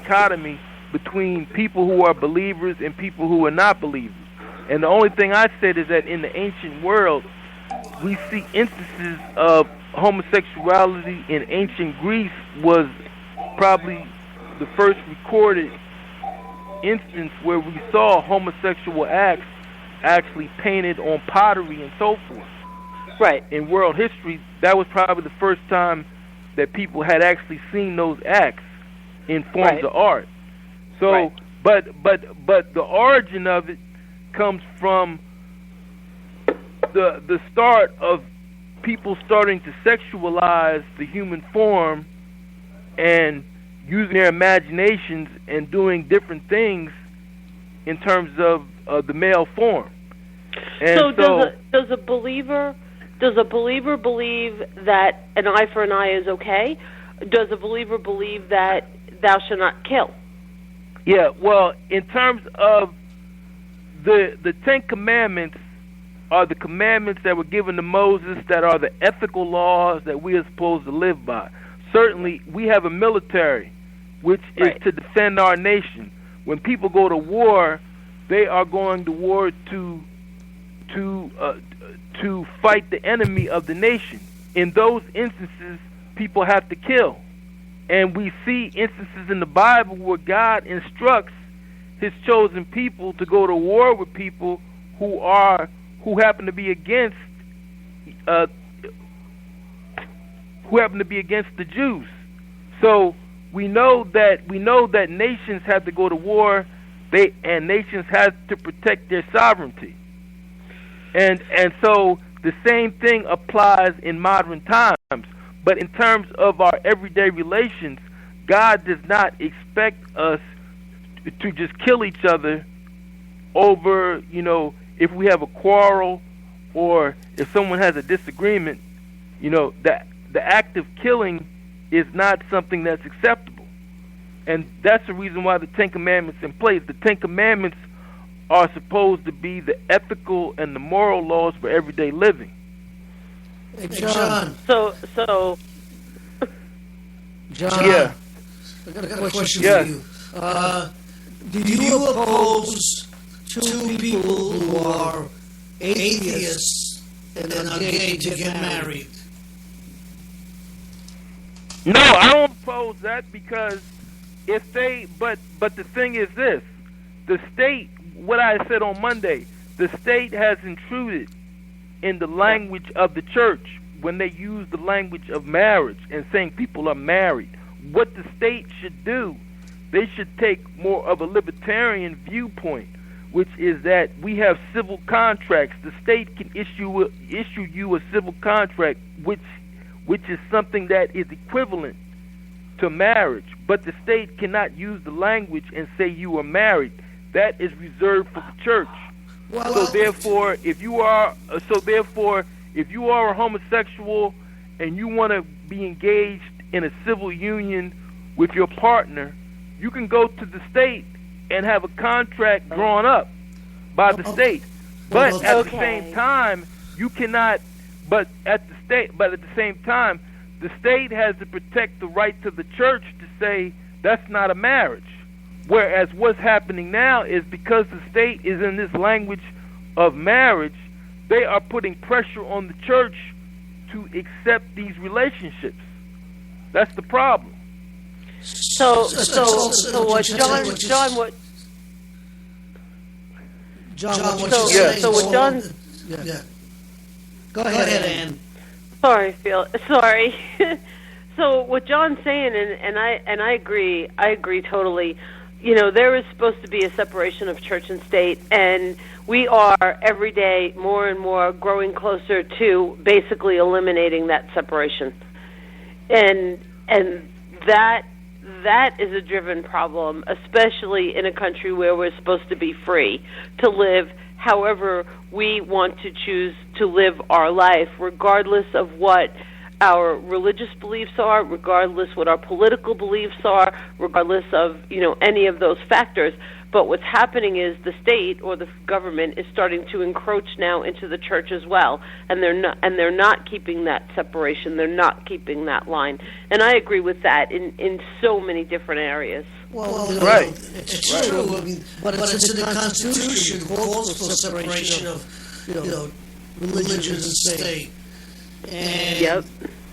dichotomy between people who are believers and people who are not believers. And the only thing I said is that in the ancient world, we see instances of homosexuality in ancient Greece was probably the first recorded instance where we saw homosexual acts actually painted on pottery and so forth. Right. In world history, that was probably the first time that people had actually seen those acts in forms of art. So, but the origin of it comes from the start of people starting to sexualize the human form and using their imaginations and doing different things in terms of the male form. And so does a believer believe that an eye for an eye is okay? Does a believer believe that thou shalt not kill? Yeah, well, in terms of the Ten Commandments are the commandments that were given to Moses that are the ethical laws that we are supposed to live by. Certainly, we have a military, which is to defend our nation. When people go to war, they are going to war to fight the enemy of the nation. In those instances, people have to kill. And we see instances in the Bible where God instructs his chosen people to go to war with people who happen to be against the Jews. So we know that nations have to go to war, and nations have to protect their sovereignty. And so the same thing applies in modern times. But in terms of our everyday relations, God does not expect us to just kill each other over, if we have a quarrel or if someone has a disagreement, that the act of killing is not something that's acceptable. And that's the reason why the Ten Commandments are in place. The Ten Commandments are supposed to be the ethical and the moral laws for everyday living. Hey, John. So. John. Yeah. I got a question for you. Do you oppose two people who are atheists and then are gay to get married? No, I don't oppose that because but the thing is this: the state. What I said on Monday, the state has intruded in the language of the church when they use the language of marriage and saying people are married. What the state should do, they should take more of a libertarian viewpoint, which is that we have civil contracts. The state can issue you a civil contract, which is something that is equivalent to marriage, but the state cannot use the language and say you are married. That is reserved for the church. So therefore, if you are a homosexual and you want to be engaged in a civil union with your partner, you can go to the state and have a contract drawn up by the state. But at the same time, you cannot. But at the same time, the state has to protect the right to the church to say that's not a marriage. Whereas what's happening now is because the state is in this language of marriage, they are putting pressure on the church to accept these relationships. That's the problem. So what John, what John. Yeah. Go ahead, Ann. Sorry, Phil. Sorry. So what John's saying, and I agree. I agree totally. There is supposed to be a separation of church and state, and we are every day more and more growing closer to basically eliminating that separation. And that is a driven problem, especially in a country where we're supposed to be free to live however we want to choose to live our life, regardless of what our religious beliefs are, regardless what our political beliefs are, regardless of any of those factors. But what's happening is the state or the government is starting to encroach now into the church as well, and they're not keeping that separation. They're not keeping that line, and I agree with that in so many different areas. Well, Right. It's true. I mean, but it's in the Constitution. It calls for separation of, religion and state. And Yep.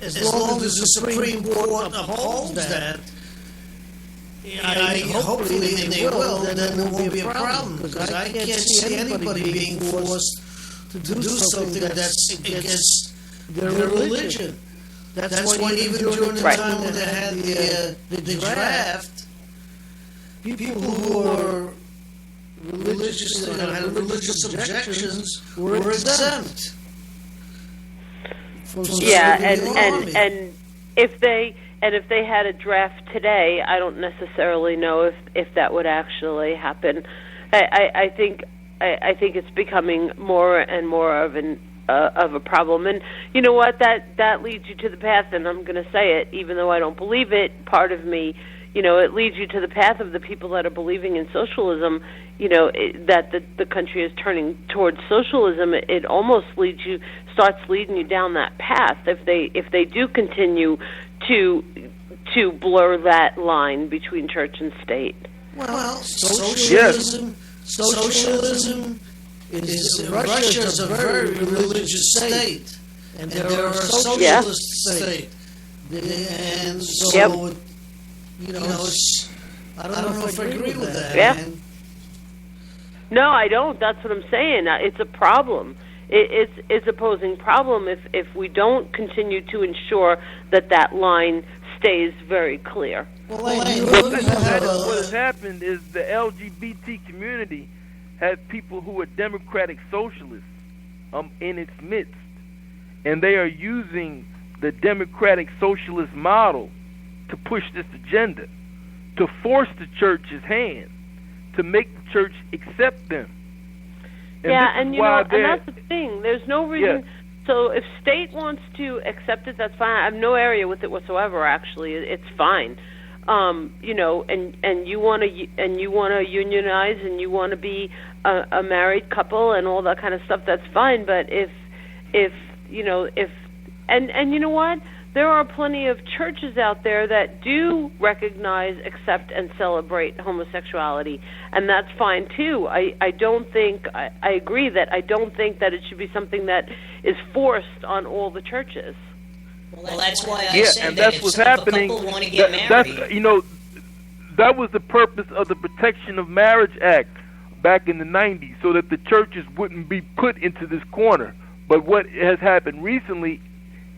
as long as the Supreme Court upholds that, hopefully they will, then there won't be a problem. Because I can't see anybody being forced to do something that's against their religion. That's why even during the time when they had the draft, people who were religious, had religious objections, were exempt. Yeah, and if they had a draft today, I don't necessarily know if that would actually happen. I think it's becoming more and more of a problem. And you know what? That leads you to the path, and I'm going to say it, even though I don't believe it. Part of me, it leads you to the path of the people that are believing in socialism. That the country is turning towards socialism. It almost starts leading you down that path if they do continue to blur that line between church and state. Well, socialism is Russia is a very religious state, and they're a socialist state, and so it's, I don't know if I agree with that. Yeah. Man. No, I don't. That's what I'm saying. It's a problem. It's a posing problem if we don't continue to ensure that line stays very clear. Well, what has happened is the LGBT community has people who are democratic socialists in its midst, and they are using the democratic socialist model to push this agenda, to force the church's hand, to make the church accept them. And and that's the thing. There's no reason. Yeah. So if state wants to accept it, that's fine. I have no area with it whatsoever. Actually, it's fine. And you want to unionize and you want to be a married couple and all that kind of stuff. That's fine. But if you know what? There are plenty of churches out there that do recognize, accept, and celebrate homosexuality, and that's fine too. I agree that I don't think that it should be something that is forced on all the churches. Well, that's why I say and that that's what's happening. Want to get married. That was the purpose of the Protection of Marriage Act back in the 90s, so that the churches wouldn't be put into this corner. But what has happened recently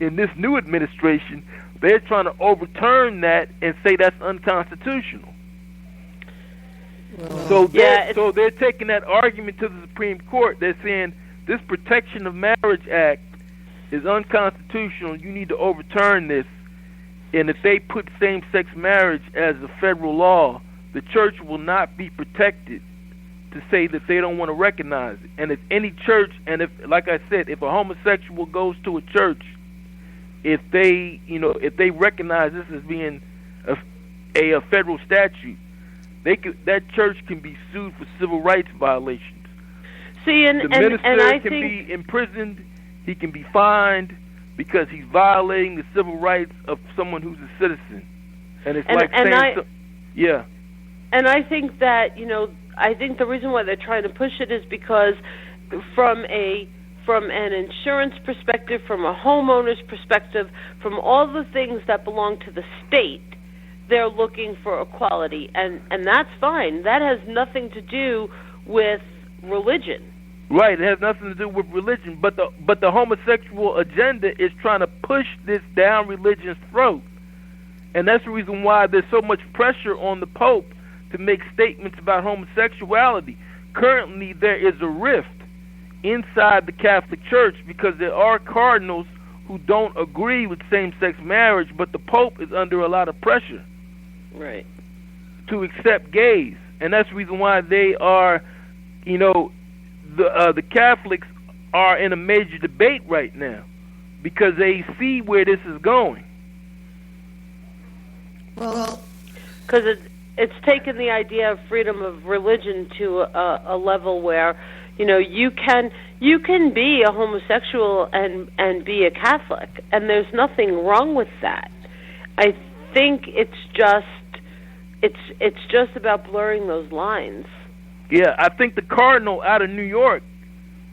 in this new administration, they're trying to overturn that and say that's unconstitutional. So they're taking that argument to the Supreme Court. They're saying this Protection of Marriage Act is unconstitutional. You need to overturn this. And if they put same-sex marriage as a federal law, the church will not be protected to say that they don't want to recognize it. And if any church, and if, like I said, if a homosexual goes to a church, if they recognize this as being a federal statute, that church can be sued for civil rights violations. See, the minister can be imprisoned. He can be fined because he's violating the civil rights of someone who's a citizen. And it's yeah. And I think that I think the reason why they're trying to push it is because from an insurance perspective, from a homeowner's perspective, from all the things that belong to the state, they're looking for equality, and that's fine. That has nothing to do with religion. Right, it has nothing to do with religion, but the homosexual agenda is trying to push this down religion's throat, and that's the reason why there's so much pressure on the Pope to make statements about homosexuality. Currently, there is a rift inside the Catholic Church because there are cardinals who don't agree with same-sex marriage, but the Pope is under a lot of pressure, right, to accept gays, and that's the reason why they are, the Catholics are in a major debate right now because they see where this is going. Well, because it's taken the idea of freedom of religion to a level where you can be a homosexual and be a Catholic, and there's nothing wrong with that. I think it's it's just about blurring those lines. Yeah, I think the cardinal out of New York,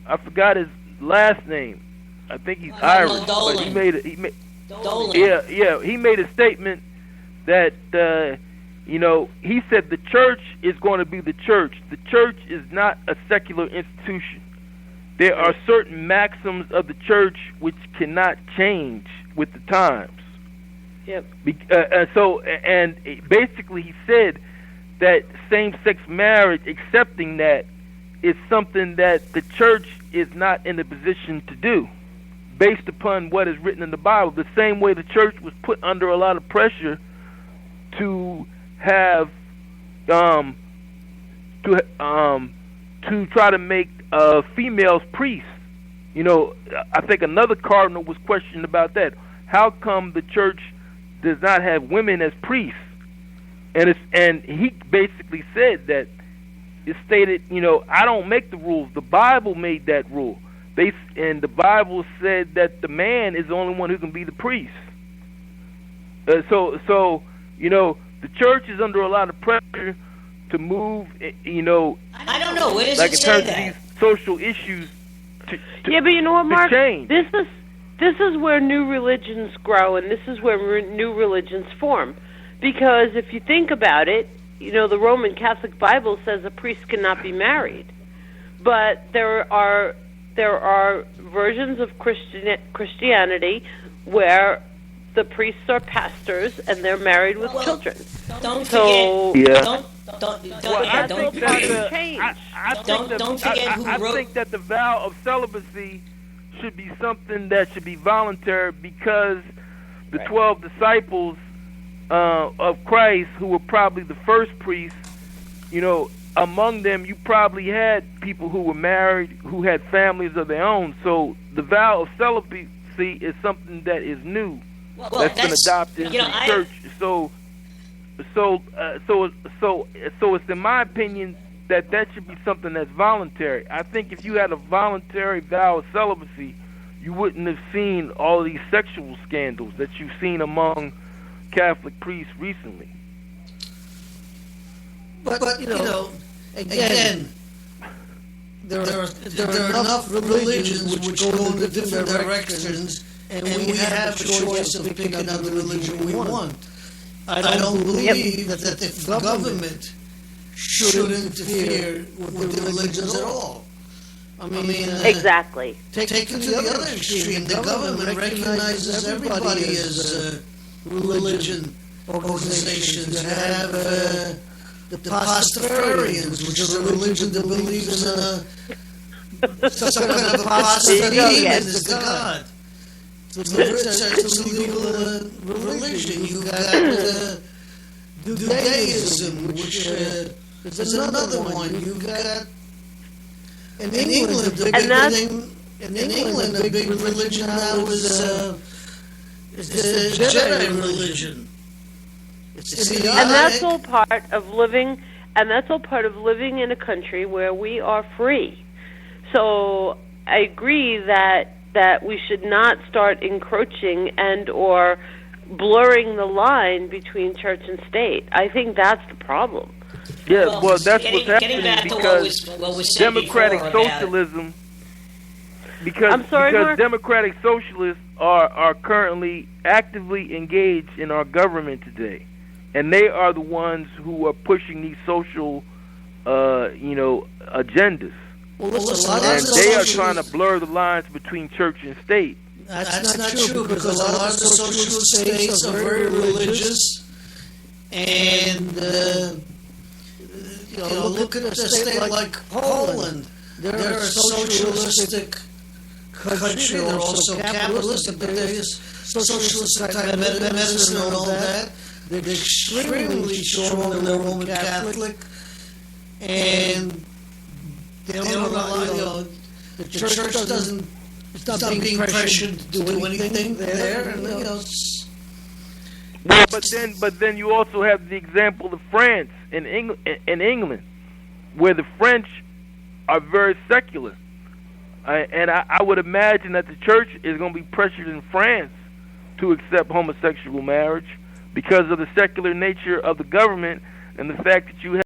I forgot his last name. I think he's Irish, but he made he made a statement that he said the church is going to be the church. The church is not a secular institution. There are certain maxims of the church which cannot change with the times. Yep. And basically he said that same-sex marriage, accepting that, is something that the church is not in a position to do, based upon what is written in the Bible. The same way the church was put under a lot of pressure to have to try to make females priests. I think another cardinal was questioned about that. How come the church does not have women as priests? And he basically said that it stated, I don't make the rules. The Bible made that rule. And the Bible said that the man is the only one who can be the priest. So the church is under a lot of pressure to move, I don't know. Where does like it in say terms that? of these social issues Yeah, but you know what, Mark? change. This is where new religions grow, and this is where new religions form. Because if you think about it, the Roman Catholic Bible says a priest cannot be married, but there are versions of Christianity where the priests are pastors and they're married with children. Don't So forget. Yeah. Don't I wrote. think that the vow of celibacy should be something that should be voluntary, because the 12 disciples of Christ, who were probably the first priests, among them you probably had people who were married, who had families of their own. So the vow of celibacy is something that is new, that's been adopted into the church. So it's in my opinion that should be something that's voluntary. I think if you had a voluntary vow of celibacy, you wouldn't have seen all these sexual scandals that you've seen among Catholic priests recently. But again, there are enough religions which go in different directions, and we have a choice of picking out the religion we want. I don't believe that the government should interfere with the religions at all. I mean, exactly. Take it to the other extreme. The government recognizes everybody as religion organizations. You have the Pastafarians, which is a religion that believes in some kind of a pasta demon as the god. It's a legal religion. You got Judaism, which is another one. You got in England a big religion now is the Jedi religion. And that's all part of living. And that's all part of living in a country where we are free. So I agree that we should not start encroaching and or blurring the line between church and state. I think that's the problem. Yeah, well that's what's happening because what was said democratic socialism. Because Mark? democratic socialists are currently actively engaged in our government today, and they are the ones who are pushing these social, agendas. Well, and they are trying to blur the lines between church and state. That's not true, because a lot of the socialist states are very religious, and look at a state like Poland. They're a socialistic country. They're also capitalistic, but they're socialist type medicine and all that. They're extremely strong in the Roman Catholic, and they don't allow, the church doesn't. It's not being pressured to do anything there, and Well, but then you also have the example of France and England, where the French are very secular, and I would imagine that the church is going to be pressured in France to accept homosexual marriage because of the secular nature of the government. and the fact that you